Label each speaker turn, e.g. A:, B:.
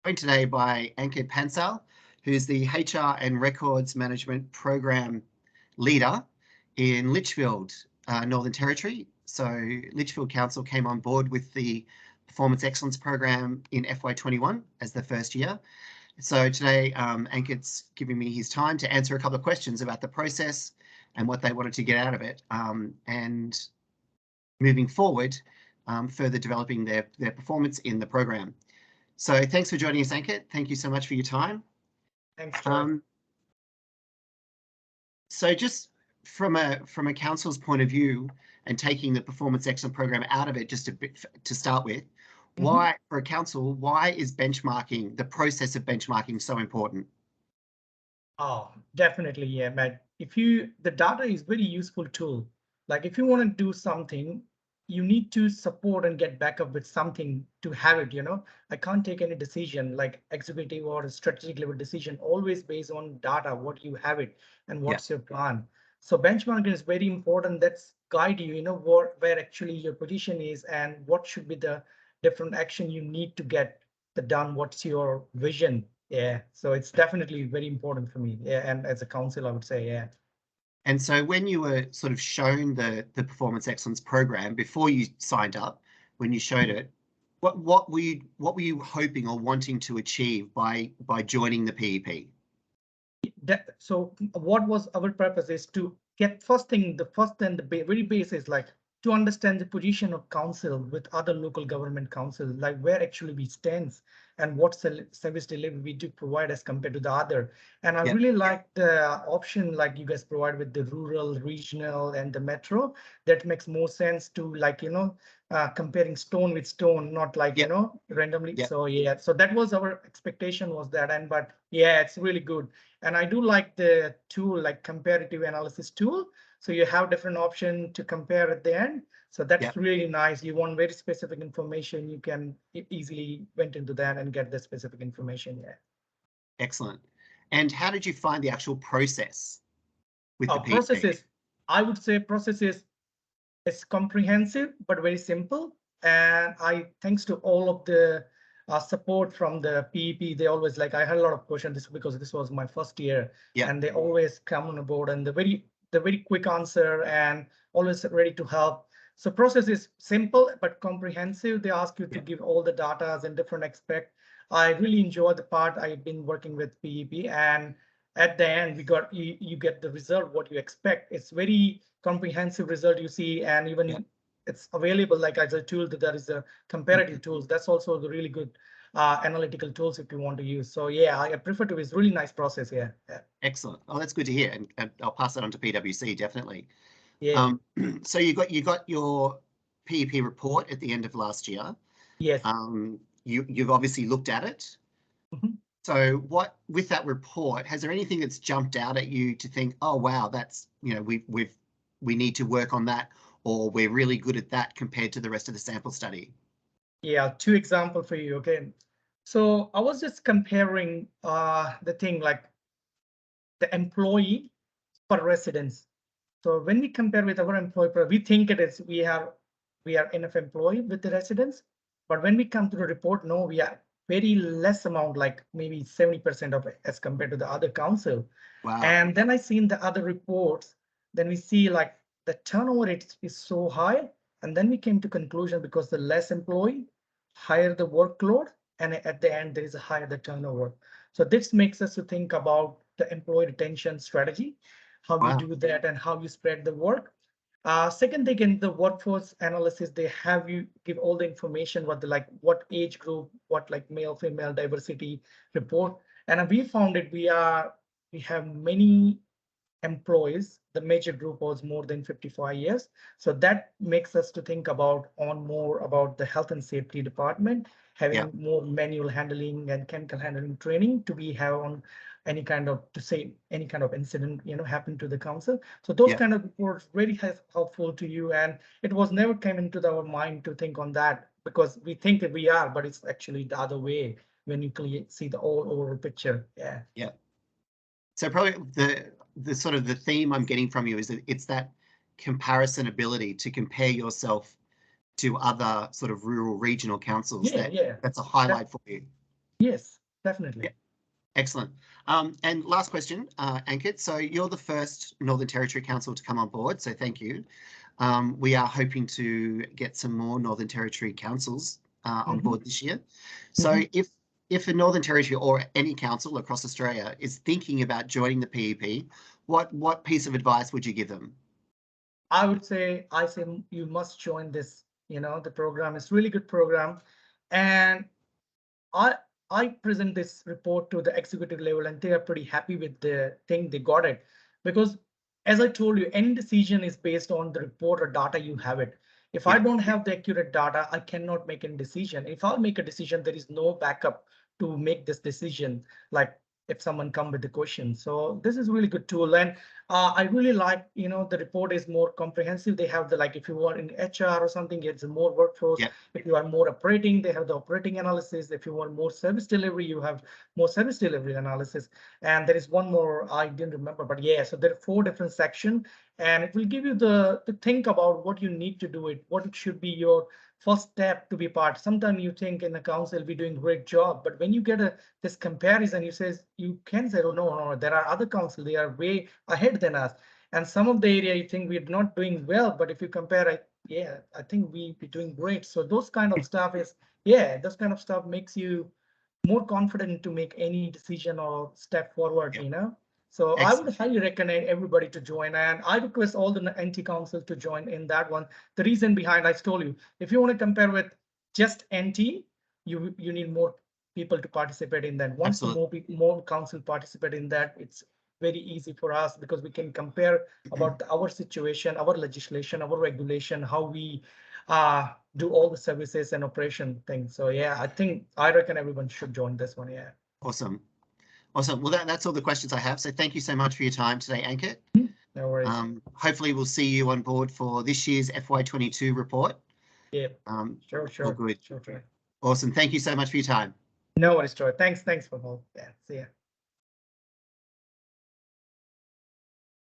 A: Joined today by Ankit Pansal, who's the HR and Records Management Program Leader in Litchfield, Northern Territory. So Litchfield Council came on board with the Performance Excellence Program in FY21 as the first year. So today Ankit's giving me his time to answer a couple of questions about the process and what they wanted to get out of it, and moving forward, further developing their performance in the program. So thanks for joining us, Ankit. Thank you so much for your time.
B: Thanks, Troy.
A: So just from a council's point of view and taking the Performance Excellence Program out of it, just a bit to start with, why, for a council, why is benchmarking, the process of benchmarking, so important?
B: Oh, definitely, yeah, Matt. The data is very useful tool. Like if you want to do something, you need to support and get back up with something to have it, I can't take any decision like executive or strategic level decision, always based on data, what you have it and what's your plan. So benchmarking is very important. That's guide you, where actually your position is and what should be the different action you need to get done. What's your vision? Yeah, so it's definitely very important for me. Yeah, and as a council, I would say, yeah.
A: And so when you were sort of shown the Performance Excellence Program before you signed up, when you showed it, what were you hoping or wanting to achieve by joining the PEP?
B: So what was our purpose is to get the first and the very basis, like to understand the position of council with other local government council, like where actually we stand and what service delivery we do provide as compared to the other. And I really like the option like you guys provide with the rural, regional, and the metro. That makes more sense to like, comparing stone with stone, not like, randomly. So yeah, so that was our expectation was that, but yeah, it's really good. And I do like the tool, like comparative analysis tool. So you have different options to compare at the end. So that's really nice. You want very specific information, you can easily went into that and get the specific information. Yeah.
A: Excellent. And how did you find the actual process with the PEP?
B: Processes, I would say processes is comprehensive, but very simple. And thanks to all of the support from the PEP, they always like, I had a lot of questions because this was my first year, and they always come on board and the very quick answer and always ready to help. So process is simple but comprehensive. They ask you to give all the data and different aspects. I really enjoy the part. I've been working with PEP, and at the end you get the result what you expect. It's very comprehensive result you see, and even it's available like as a tool that there is a comparative tools. That's also the really good analytical tools if you want to use. So yeah, I prefer to. It's really nice process. Yeah.
A: Excellent. Oh, that's good to hear, and I'll pass that on to PwC definitely.
B: Yeah.
A: So you got your PEP report at the end of last year.
B: Yes.
A: You've obviously looked at it. So with that report, has there anything that's jumped out at you to think, oh wow, that's, we need to work on that, or we're really good at that compared to the rest of the sample study?
B: Yeah, two examples for you. Okay, so I was just comparing the thing like the employee per residence. So when we compare with our employee, we think it is we are enough employee with the residents, but when we come to the report, no, we are very less amount, like maybe 70% of it as compared to the other council.
A: Wow.
B: And then I seen the other reports, then we see like the turnover rate is so high. And then we came to conclusion because the less employee, higher the workload, and at the end, there is a higher the turnover. So this makes us to think about the employee retention strategy, how you do that and how you spread the work. Second thing, in the workforce analysis, they have you give all the information, what age group, what like male, female diversity report. And we found it, we have many employees. The major group was more than 55 years. So that makes us to think about more about the health and safety department, having more manual handling and chemical handling training to be have on any kind of incident, happen to the council. So those kind of reports really helpful to you. And it was never came into our mind to think on that because we think that we are, but it's actually the other way when you see the all over picture. Yeah.
A: Yeah. So probably the sort of the theme I'm getting from you is that it's that comparison ability to compare yourself to other sort of rural regional councils. That's a highlight for you.
B: Yes, definitely.
A: Yeah. Excellent. And last question, Ankit. So you're the first Northern Territory Council to come on board, so thank you. We are hoping to get some more Northern Territory councils on board this year. So if a Northern Territory or any council across Australia is thinking about joining the PEP, what piece of advice would you give them?
B: I would say, you must join this. The program is really good program, and I I present this report to the executive level, and they are pretty happy with the thing they got it, because as I told you, any decision is based on the report or data you have it. If I
A: Yeah,
B: don't have the accurate data, I cannot make any decision. If I'll make a decision, there is no backup to make this decision. Like if someone come with the question, so this is really good tool, and I really like, the report is more comprehensive. They have the, like, if you want in HR or something, it's more workforce.
A: yeah,
B: If you are more operating, they have the operating analysis. If you want more service delivery, you have more service delivery analysis. And there is one more, I didn't remember, but yeah, so there are 4 different sections, and it will give you to think about what you need to do it, what it should be your first step to be part. Sometimes you think in the council we're doing great job, but when you get this comparison, you can say, oh no, there are other council, they are way ahead than us. And some of the area you think we're not doing well, but if you compare, yeah, I think we be doing great. So those kind of stuff makes you more confident to make any decision or step forward,
A: yeah.
B: So I would
A: Excellent.
B: highly recommend everybody to join, and I request all the NT council to join in that one. The reason behind, I told you, if you want to compare with just NT, you need more people to participate in that. Once the
A: Absolutely.
B: more council participate in that, it's very easy for us, because we can compare about our situation, our legislation, our regulation, how we do all the services and operation things. So yeah, I reckon everyone should join this one. Yeah.
A: Awesome. Awesome. Well, that's all the questions I have. So thank you so much for your time today, Ankit.
B: No worries.
A: Hopefully we'll see you on board for this year's FY22 report.
B: Yeah.
A: All
B: Sure.
A: good.
B: Sure.
A: Awesome. Thank you so much for your time.
B: No worries, Troy. Thanks for all. Yeah. See ya.